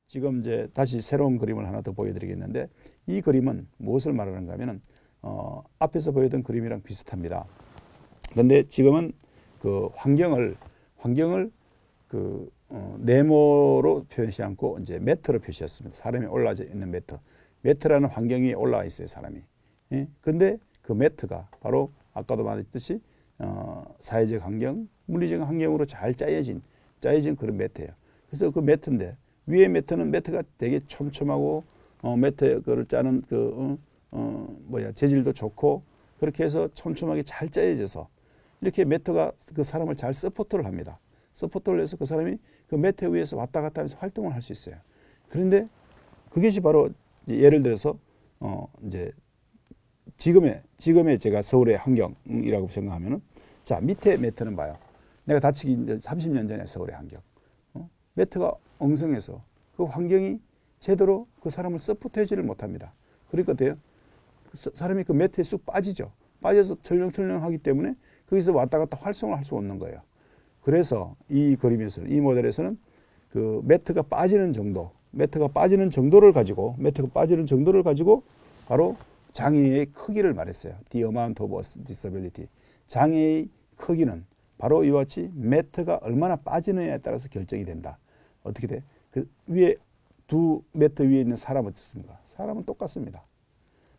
지금 이제 다시 새로운 그림을 하나 더 보여드리겠는데, 이 그림은 무엇을 말하는가 하면은 앞에서 보였던 그림이랑 비슷합니다. 근데 지금은 그 환경을 그 네모로 표시하지 않고 이제 매트로 표시했습니다. 사람이 올라져 있는 매트라는 환경 위에 올라와 있어요, 사람이. 예? 근데 그 매트가 바로 아까도 말했듯이 사회적 환경, 물리적 환경으로 잘 짜여진 그런 매트예요. 그래서 그 매트인데, 위에 매트가 되게 촘촘하고 매트 그를 짜는 재질도 좋고, 그렇게 해서 촘촘하게 잘 짜여져서 이렇게 매트가 그 사람을 잘 서포트를 합니다. 서포트를 해서 그 사람이 그 매트 위에서 왔다 갔다 하면서 활동을 할 수 있어요. 그런데 그것이 바로 예를 들어서 이제 지금의 제가 서울의 환경이라고 생각하면은, 자, 밑에 매트는 봐요. 내가 다치기 이제 30년 전에 서울의 환경. 매트가 엉성해서 그 환경이 제대로 그 사람을 서포트해주지를 못합니다. 그러니까 돼요. 사람이 그 매트에 쑥 빠지죠. 빠져서 철렁철렁하기 때문에 거기서 왔다 갔다 활성을 할 수 없는 거예요. 그래서 이 그림에서는, 이 모델에서는 그 매트가 빠지는 정도를 가지고 바로 장애의 크기를 말했어요. The amount of disability. 장애의 크기는 바로 이와 같이 매트가 얼마나 빠지느냐에 따라서 결정이 된다. 어떻게 돼? 그 위에 두 매트 위에 있는 사람은 어떻습니까? 사람은 똑같습니다.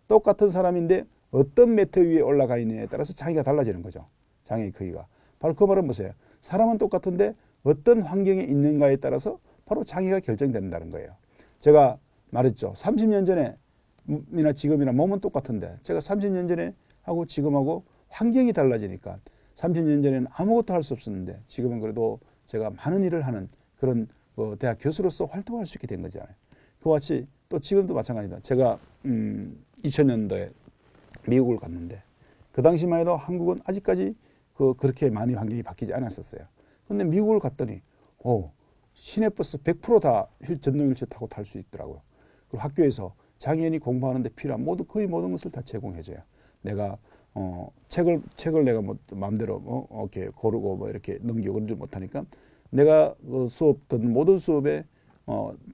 똑같은 사람인데 어떤 매트 위에 올라가 있느냐에 따라서 장애가 달라지는 거죠. 장애의 크기가. 바로 그 말은 보세요. 사람은 똑같은데 어떤 환경에 있는가에 따라서 바로 장애가 결정된다는 거예요. 제가 말했죠. 30년 전에나 지금이나 몸은 똑같은데, 제가 30년 전에 하고 지금하고 환경이 달라지니까 30년 전에는 아무것도 할 수 없었는데 지금은 그래도 제가 많은 일을 하는 그런 대학 교수로서 활동할 수 있게 된 거잖아요. 그와 같이 또 지금도 마찬가지입니다. 제가 2000년도에 미국을 갔는데, 그 당시만 해도 한국은 아직까지 그렇게 많이 환경이 바뀌지 않았었어요. 근데 미국을 갔더니 시내버스 100% 다 전동휠체어 타고 탈 수 있더라고요. 그리고 학교에서 장애인이 공부하는데 필요한 거의 모든 것을 다 제공해줘요. 내가 책을 내가 뭐 마음대로 이렇게 고르고 뭐 이렇게 넘기고 그러지 못하니까, 내가 수업 듣는 모든 수업에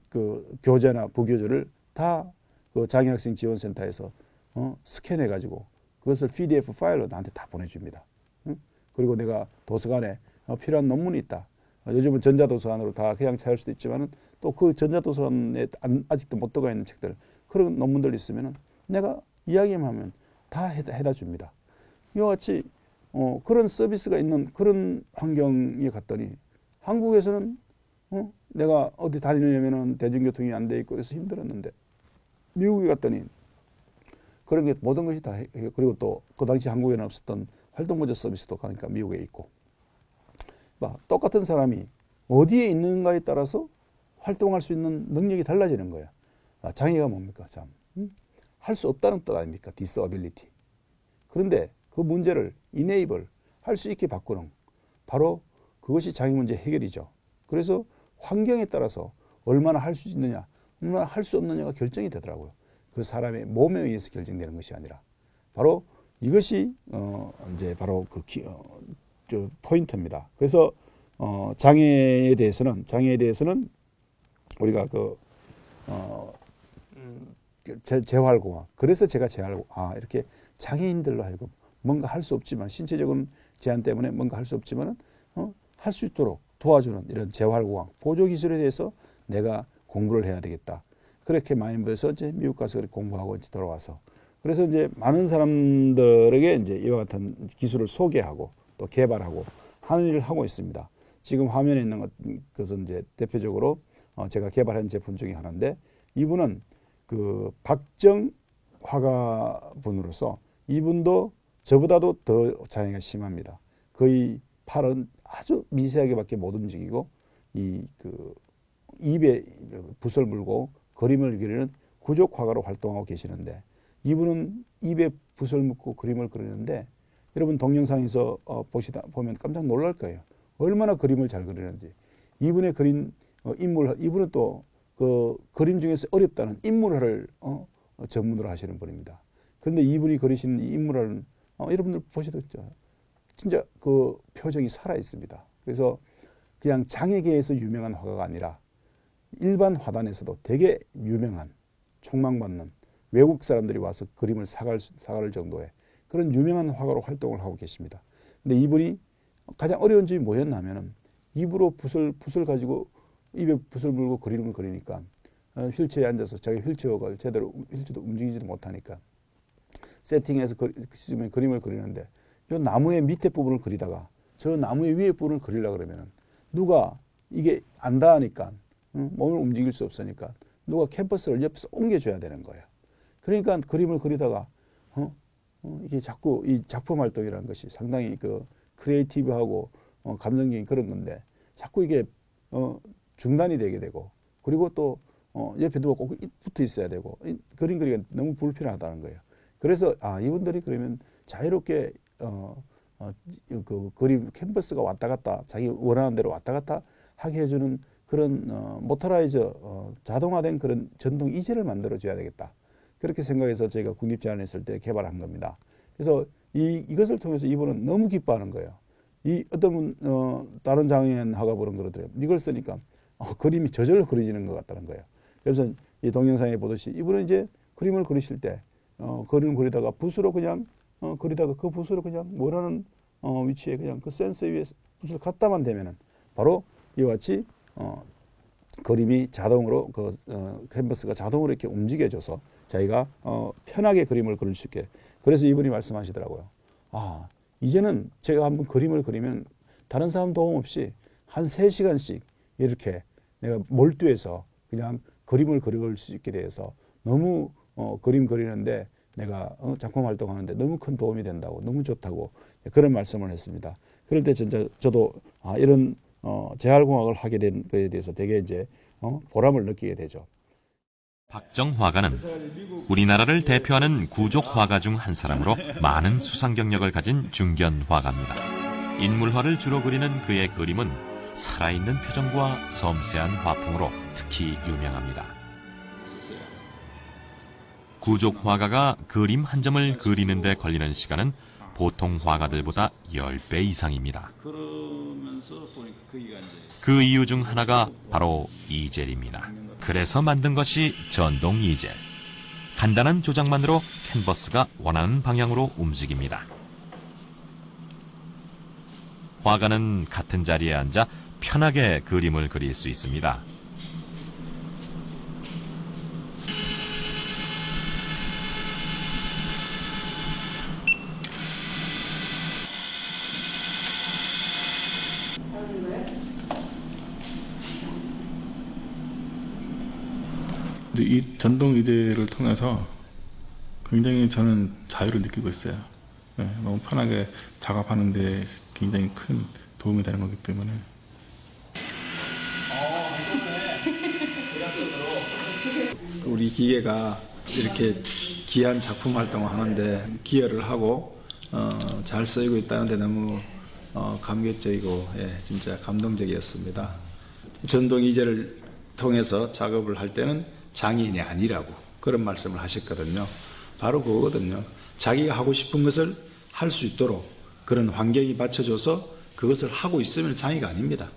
그 교재나 부교재를 다 그 장애학생 지원센터에서 스캔해 가지고 그것을 PDF 파일로 나한테 다 보내줍니다. 그리고 내가 도서관에 필요한 논문이 있다. 요즘은 전자도서관으로 다 그냥 찾을 수도 있지만은, 또 그 전자도서관에 아직도 못 들어가 있는 책들, 그런 논문들 있으면은 내가 이야기만 하면 다 해다 줍니다. 이와 같이 그런 서비스가 있는 그런 환경에 갔더니, 한국에서는 내가 어디 다니려면은 대중교통이 안 돼 있고 그래서 힘들었는데, 미국에 갔더니 그런 게 모든 것이 다 해요. 그리고 또 그 당시 한국에는 없었던 활동보조 서비스도 가니까 미국에 있고, 똑같은 사람이 어디에 있는가에 따라서 활동할 수 있는 능력이 달라지는 거예요. 장애가 뭡니까? 참, 할 수 없다는 뜻 아닙니까? disability. 그런데 그 문제를 enable, 할 수 있게 바꾸는, 바로 그것이 장애 문제 해결이죠. 그래서 환경에 따라서 얼마나 할 수 있느냐, 얼마나 할 수 없느냐가 결정이 되더라고요. 그 사람의 몸에 의해서 결정되는 것이 아니라, 바로 이것이 이제 바로 저 포인트입니다. 그래서 장애에 대해서는 우리가 재활공학, 그래서 제가 이렇게 장애인들로 하여금 뭔가 할 수 없지만, 신체적인 제한 때문에 뭔가 할 수 없지만은 할 수 있도록 도와주는 이런 재활공학 보조기술에 대해서 내가 공부를 해야 되겠다. 그렇게 마인드에서 이제 미국 가서 그렇게 공부하고 이제 돌아와서, 그래서 이제 많은 사람들에게 이제 이와 같은 기술을 소개하고 또 개발하고 하는 일을 하고 있습니다. 지금 화면에 있는 것은 이제 대표적으로 제가 개발한 제품 중에 하나인데, 이분은 그 박정 화가분으로서, 이분도 저보다도 더 장애가 심합니다. 거의 팔은 아주 미세하게밖에 못 움직이고, 입에 붓을 물고 그림을 그리는 구족 화가로 활동하고 계시는데, 이분은 입에 붓을 묻고 그림을 그리는데, 여러분 동영상에서 보면 깜짝 놀랄 거예요. 얼마나 그림을 잘 그리는지. 이분의 그린 인물, 이분은 또 그 그림 중에서 어렵다는 인물화를 전문으로 하시는 분입니다. 그런데 이분이 그리시는 인물화는 여러분들 보셔도 진짜 그 표정이 살아 있습니다. 그래서 그냥 장애계에서 유명한 화가가 아니라 일반 화단에서도 되게 유명한 촉망받는 외국 사람들이 와서 그림을 사갈 정도의 그런 유명한 화가로 활동을 하고 계십니다. 근데 이분이 가장 어려운 점이 뭐였냐면은 입으로 붓을 가지고 입에 붓을 물고 그림을 그리니까 휠체어에 앉아서 자기 휠체어가 제대로 휠체어도 움직이지도 못하니까 세팅해서 그림을 그리는데 이 나무의 밑에 부분을 그리다가 저 나무의 위에 부분을 그리려고 그러면은 누가 이게 안 닿으니까 몸을 움직일 수 없으니까 누가 캔버스를 옆에서 옮겨줘야 되는 거예요. 그러니까 그림을 그리다가 이게 자꾸 이 작품 활동이라는 것이 상당히 그 크리에이티브하고 감정적인 그런 건데 자꾸 이게 중단이 되게 되고 그리고 또 옆에 누가 꼭 붙어 있어야 되고 그림 그리기가 너무 불편하다는 거예요. 그래서 이분들이 그러면 자유롭게 그 그림 캔버스가 왔다 갔다 자기 원하는 대로 왔다 갔다 하게 해주는 그런 모터라이저 자동화된 그런 전동 이젤을 만들어 줘야 되겠다. 그렇게 생각해서 저희가 국립제안했을 때 개발한 겁니다. 그래서 이것을 통해서 이분은 너무 기뻐하는 거예요. 이 어떤 다른 장애인화가 보는 그러더래요. 이걸 쓰니까 그림이 저절로 그려지는 것 같다는 거예요. 그래서 이 동영상에 보듯이 이분은 이제 그림을 그리실 때 그림을 그리다가 붓으로 그냥 그리다가 그 붓으로 그냥 원하는 위치에 그냥 그 센서 위에 붓을 갖다만 대면은 바로 이와 같이 그림이 자동으로 캔버스가 자동으로 이렇게 움직여져서 자기가 편하게 그림을 그릴 수 있게. 그래서 이분이 말씀하시더라고요. 이제는 제가 한번 그림을 그리면 다른 사람 도움 없이 한 3시간씩 이렇게 내가 몰두해서 그냥 그림을 그릴 수 있게 돼서 너무 그림 그리는데 내가 작품 활동하는데 너무 큰 도움이 된다고 너무 좋다고 그런 말씀을 했습니다. 그럴 때 진짜 저도 이런 재활공학을 하게 된 것에 대해서 되게 이제 보람을 느끼게 되죠. 박정 화가는 우리나라를 대표하는 구족 화가 중 한 사람으로 많은 수상 경력을 가진 중견 화가입니다. 인물화를 주로 그리는 그의 그림은 살아있는 표정과 섬세한 화풍으로 특히 유명합니다. 구족 화가가 그림 한 점을 그리는 데 걸리는 시간은 보통 화가들보다 10배 이상입니다. 그 이유 중 하나가 바로 이젤입니다. 그래서 만든 것이 전동 이젤. 간단한 조작만으로 캔버스가 원하는 방향으로 움직입니다. 화가는 같은 자리에 앉아 편하게 그림을 그릴 수 있습니다. 이 전동 이젤을 통해서 굉장히 저는 자유를 느끼고 있어요. 너무 편하게 작업하는 데 굉장히 큰 도움이 되는 거기 때문에. 우리 기계가 이렇게 귀한 작품 활동을 하는데 기여를 하고 잘 쓰이고 있다는 데 너무 감격적이고 진짜 감동적이었습니다. 전동 이젤을 통해서 작업을 할 때는 장애인이 아니라고 그런 말씀을 하셨거든요. 바로 그거거든요. 자기가 하고 싶은 것을 할 수 있도록 그런 환경이 받쳐줘서 그것을 하고 있으면 장애가 아닙니다.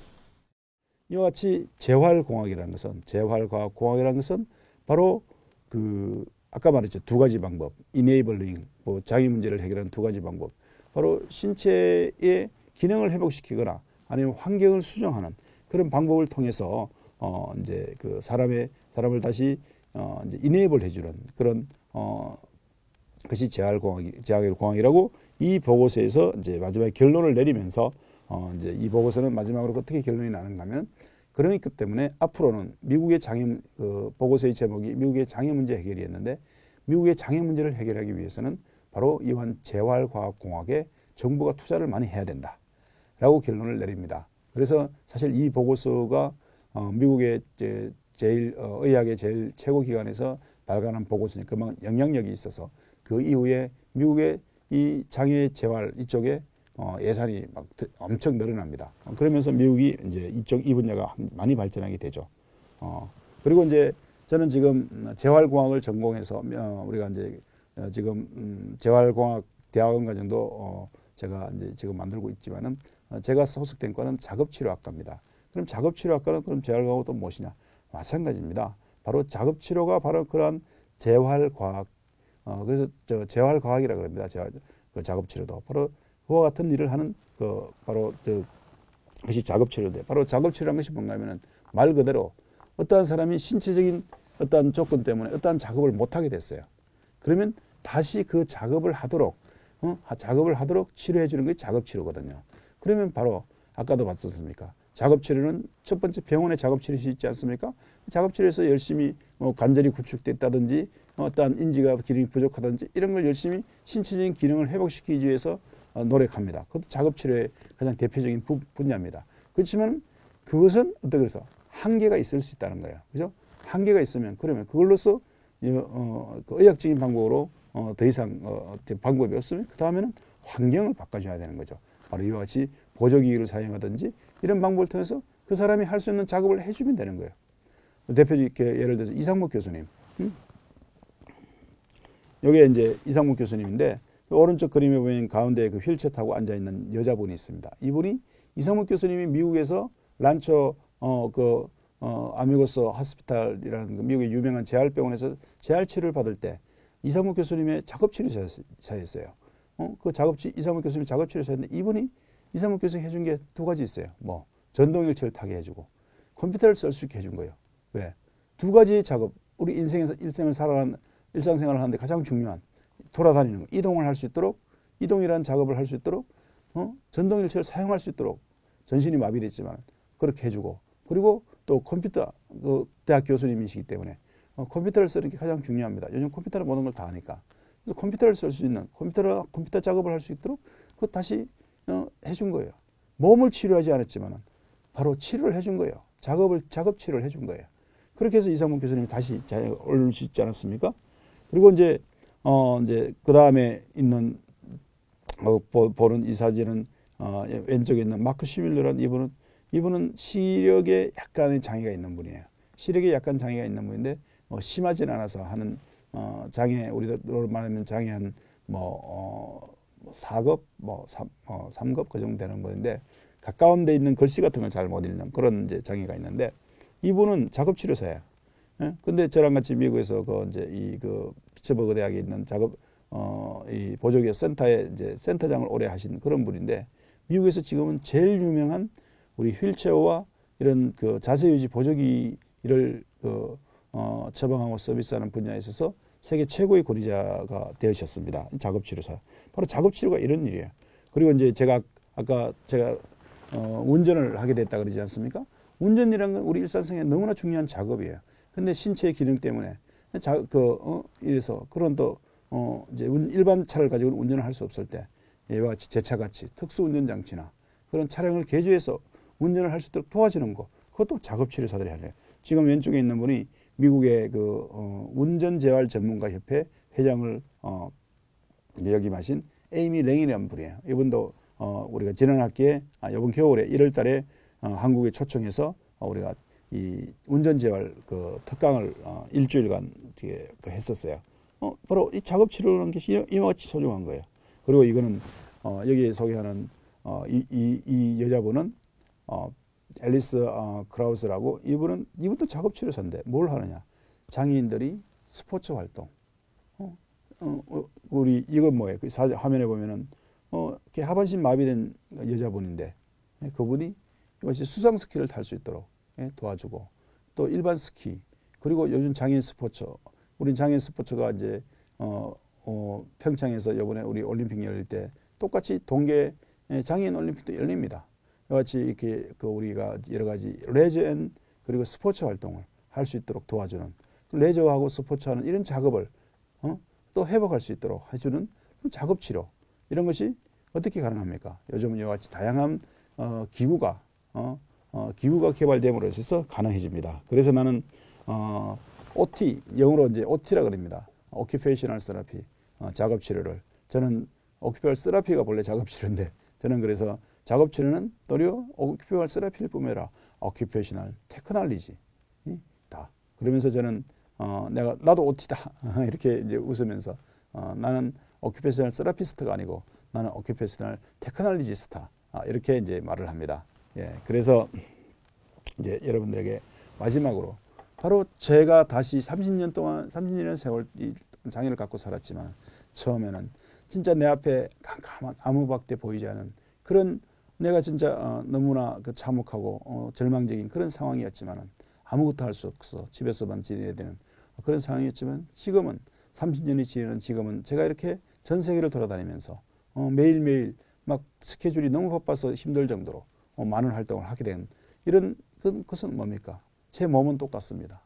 이와 같이 재활공학이라는 것은 바로 아까 말했죠. 2가지 방법, enabling, 장애 문제를 해결하는 2가지 방법. 바로 신체의 기능을 회복시키거나 아니면 환경을 수정하는 그런 방법을 통해서 이제 그 사람을 다시 이제 enable 해주는 그런 것이 재활공학이라고 이 보고서에서 이제 마지막에 결론을 내리면서 이제 이 보고서는 마지막으로 어떻게 결론이 나는가 하면 그러기 때문에 앞으로는 미국의 보고서의 제목이 미국의 장애 문제 해결이었는데 미국의 장애 문제를 해결하기 위해서는 바로 이러한 재활과학공학에 정부가 투자를 많이 해야 된다라고 결론을 내립니다. 그래서 사실 이 보고서가 미국의 의학의 제일 최고 기관에서 발간한 보고서니 그만큼 영향력이 있어서 그 이후에 미국의 이 장애 재활 이쪽에 예산이 막 엄청 늘어납니다. 그러면서 미국이 이제 이 분야가 많이 발전하게 되죠. 그리고 이제 저는 지금 재활공학을 전공해서 우리가 이제 지금 재활공학 대학원 과정도 제가 이제 지금 만들고 있지만은 제가 소속된 과는 작업치료학과입니다. 그럼 작업치료학과는 그럼 재활공학은 또 무엇이냐? 마찬가지입니다. 바로 작업치료가 바로 그러한 재활과학, 그래서 재활과학이라고 합니다. 그 작업치료도 바로 그와 같은 일을 하는 바로 그것이 작업치료인데, 바로 작업치료라는 것이 뭔가 하면은 말 그대로 어떠한 사람이 신체적인 어떠한 조건 때문에 어떠한 작업을 못하게 됐어요. 그러면 다시 그 작업을 하도록 치료해 주는 게 작업치료거든요. 그러면 바로 아까도 봤었습니까? 작업치료는 첫 번째 병원에 작업치료실이 있지 않습니까? 작업치료에서 열심히 관절이 구축됐다든지 어떠한 인지가 기능이 부족하든지 이런 걸 열심히 신체적인 기능을 회복시키기 위해서 노력합니다. 그것도 작업치료의 가장 대표적인 분야입니다. 그렇지만 그것은 어떻게 해서 한계가 있을 수 있다는 거예요. 그죠? 한계가 있으면 그러면 그걸로서 그 의학적인 방법으로 더 이상 방법이 없으면 그 다음에는 환경을 바꿔줘야 되는 거죠. 바로 이와 같이 보조기기를 사용하든지 이런 방법을 통해서 그 사람이 할 수 있는 작업을 해주면 되는 거예요. 대표적인 예를 들어서 이상목 교수님. 여기에 이제 이상목 교수님인데 오른쪽 그림에 보면 가운데 그 휠체어 타고 앉아 있는 여자분이 있습니다. 이분이 이상목 교수님이 미국에서 란초 아미고스 호스피탈이라는 그 미국의 유명한 재활병원에서 재활치료를 받을 때 이상목 교수님의 작업치료사였어요. 이상목 교수님이 작업치료사였는데 이분이 이상목 교수님이 해준 게 두 가지 있어요. 뭐 전동휠체어를 타게 해주고 컴퓨터를 쓸 수 있게 해준 거예요. 왜? 두 가지 작업, 우리 일상생활을 하는데 가장 중요한 돌아다니는 거, 이동을 할 수 있도록, 이동이라는 작업을 할 수 있도록 전동휠체어를 사용할 수 있도록, 전신이 마비됐지만 그렇게 해주고, 그리고 또 컴퓨터, 대학 교수님이시기 때문에 컴퓨터를 쓰는 게 가장 중요합니다. 요즘 컴퓨터로 모든 걸 다 하니까. 그래서 컴퓨터를 쓸 수 있는, 컴퓨터 작업을 할 수 있도록 그것 다시 해준 거예요. 몸을 치료하지 않았지만 바로 치료를 해준 거예요. 작업 치료를 해준 거예요. 그렇게 해서 이상문 교수님이 다시 잘 올릴 수 있지 않았습니까? 그리고 이제 그 다음에 있는 보는 이 사진은 왼쪽에 있는 마크 시밀러라는 이분은 시력에 약간의 장애가 있는 분이에요. 시력에 약간 장애가 있는 분인데 심하진 않아서 하는 장애, 우리로 말하면 장애 한 4급, 3급 그 정도 되는 분인데 가까운 데 있는 글씨 같은 걸 잘 못 읽는 그런 이제 장애가 있는데 이분은 작업치료사예요. 근데 저랑 같이 미국에서 피츠버그 대학에 있는 이 보조기업 센터에 이제 센터장을 오래 하신 그런 분인데 미국에서 지금은 제일 유명한 우리 휠체어와 이런 자세 유지 보조기를 처방하고 서비스하는 분야에 있어서 세계 최고의 권위자가 되으셨습니다. 작업치료사. 바로 작업치료가 이런 일이에요. 그리고 이제 아까 제가 운전을 하게 됐다 그러지 않습니까? 운전이라는 건 우리 일상생활에 너무나 중요한 작업이에요. 근데 신체의 기능 때문에 이래서 그런 이제 일반 차를 가지고 운전을 할 수 없을 때 이와 같이 제 차같이 특수 운전 장치나 그런 차량을 개조해서 운전을 할 수 있도록 도와주는 거, 그것도 작업치료사들이 하래요. 지금 왼쪽에 있는 분이 미국의 운전재활 전문가 협회 회장을 역임하신 에이미 랭이라는 분이에요. 이분도 우리가 지난 학기에 이번 겨울에 1월 달에 한국에 초청해서 우리가 이 운전재활 특강을 일주일간 했었어요. 바로 이 작업치료라는 것이 이와 같이 소중한 거예요. 그리고 이거는 여기 소개하는 이 여자분은 앨리스 크라우스라고 이분도 작업치료사인데 뭘 하느냐? 장애인들이 스포츠 활동. 우리 이건 뭐예요? 화면에 보면은 이렇게 하반신 마비된 여자분인데 그분이 이것이 수상 스키를 탈 수 있도록 도와주고 또 일반 스키 그리고 요즘 장애인 스포츠 우리 장애인 스포츠가 이제 평창에서 이번에 우리 올림픽 열릴 때 똑같이 동계 장애인 올림픽도 열립니다. 이같이 이렇게 우리가 여러 가지 레저 앤 그리고 스포츠 활동을 할 수 있도록 도와주는 레저하고 스포츠하는 이런 작업을 또 회복할 수 있도록 해주는 작업 치료 이런 것이 어떻게 가능합니까? 요즘은 이와 같이 다양한 기구가 개발됨으로 해서 가능해집니다. 그래서 나는 OT 영어로 이제 OT라 그럽니다. Occupational Therapy 작업 치료를 저는 Occupational Therapy가 본래 작업 치료인데 저는 그래서 작업 치료는 도리어 Occupational Therapy를 뿜어라 Occupational Technology 다 그러면서 저는 나도 OT다 이렇게 이제 웃으면서 나는 Occupational Therapist가 아니고 나는 Occupational Technologist다 이렇게 이제 말을 합니다. 예, 그래서 이제 여러분들에게 마지막으로 바로 제가 다시 30년의 세월 이 장애를 갖고 살았지만 처음에는 진짜 내 앞에 깜깜한 아무 밖에 보이지 않은 그런 내가 진짜 너무나 그 참혹하고 절망적인 그런 상황이었지만은 아무것도 할 수 없어 집에서만 지내야 되는 그런 상황이었지만 지금은 30년이 지나는 지금은 제가 이렇게 전 세계를 돌아다니면서 매일매일 막 스케줄이 너무 바빠서 힘들 정도로 많은 활동을 하게 된 이런 것은 뭡니까? 제 몸은 똑같습니다.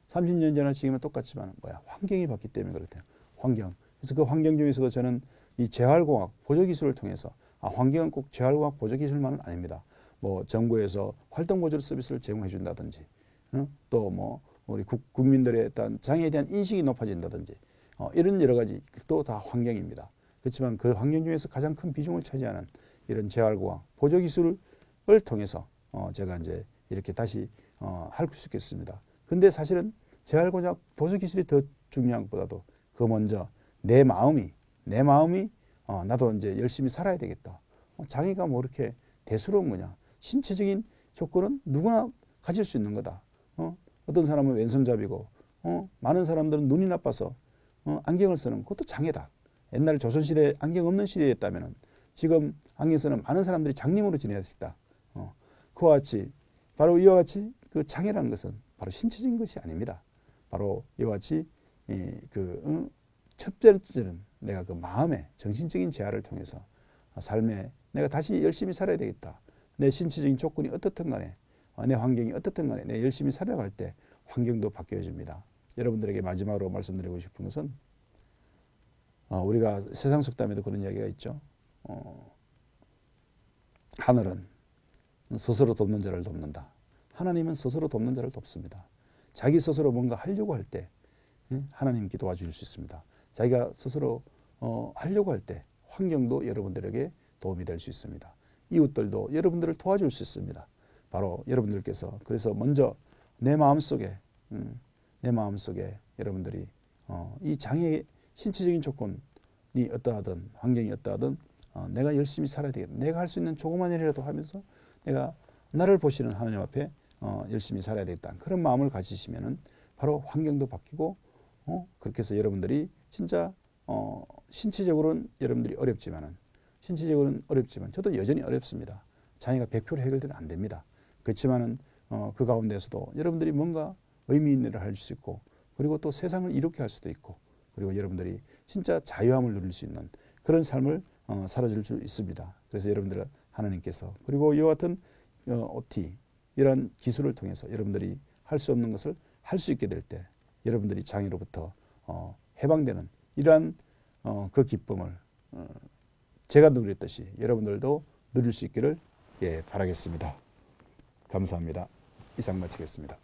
30년 전에 지금은 똑같지만 환경이 바뀌기 때문에 그렇대요. 환경. 그래서 그 환경 중에서도 저는 이 재활공학 보조기술을 통해서 환경은 꼭 재활공학 보조기술만은 아닙니다. 뭐 정부에서 활동보조 서비스를 제공해 준다든지 또 뭐 우리 국민들의 어떤 장애에 대한 인식이 높아진다든지 이런 여러 가지 또 다 환경입니다. 그렇지만 그 환경 중에서 가장 큰 비중을 차지하는 이런 재활공학 보조기술을 통해서 제가 이제 이렇게 다시 할 수 있겠습니다. 근데 사실은 재활공학 보조기술이 더 중요한 것보다도 그 먼저 내 마음이 나도 이제 열심히 살아야 되겠다. 장애가 뭐 이렇게 대수로운 거냐. 신체적인 조건은 누구나 가질 수 있는 거다. 어떤 사람은 왼손잡이고 많은 사람들은 눈이 나빠서 안경을 쓰는 그것도 장애다. 옛날 조선시대 안경 없는 시대였다면 지금 안경 쓰는 많은 사람들이 장님으로 지내었다. 그와 같이 바로 이와 같이 그 장애라는 것은 바로 신체적인 것이 아닙니다. 바로 이와 같이 첫 번째는 내가 그 마음의 정신적인 재활을 통해서 삶에 내가 다시 열심히 살아야 되겠다. 내 신체적인 조건이 어떻든 간에 내 환경이 어떻든 간에 내가 열심히 살아갈 때 환경도 바뀌어집니다. 여러분들에게 마지막으로 말씀드리고 싶은 것은 우리가 세상 속담에도 그런 이야기가 있죠. 하늘은 스스로 돕는 자를 돕는다. 하나님은 스스로 돕는 자를 돕습니다. 자기 스스로 뭔가 하려고 할 때 하나님께 도와주실 수 있습니다. 자기가 스스로 하려고 할 때 환경도 여러분들에게 도움이 될 수 있습니다. 이웃들도 여러분들을 도와줄 수 있습니다. 바로 여러분들께서 그래서 먼저 내 마음속에 여러분들이 이 장애의 신체적인 조건이 어떠하든 환경이 어떠하든 내가 열심히 살아야 되겠다. 내가 할 수 있는 조그만 일이라도 하면서 내가 나를 보시는 하나님 앞에 열심히 살아야 되겠다. 그런 마음을 가지시면은 바로 환경도 바뀌고 그렇게 해서 여러분들이 진짜 신체적으로는 여러분들이 어렵지만 저도 여전히 어렵습니다. 장애가 100% 해결되면 안 됩니다. 그렇지만은 그 가운데서도 여러분들이 뭔가 의미 있는 일을 할 수 있고 그리고 또 세상을 이롭게 할 수도 있고 그리고 여러분들이 진짜 자유함을 누릴 수 있는 그런 삶을 살아줄 수 있습니다. 그래서 여러분들 하나님께서 그리고 이와 같은 OT 이런 기술을 통해서 여러분들이 할 수 없는 것을 할 수 있게 될 때 여러분들이 장애로부터 해방되는 이러한 그 기쁨을 제가 누렸듯이 여러분들도 누릴 수 있기를 바라겠습니다. 감사합니다. 이상 마치겠습니다.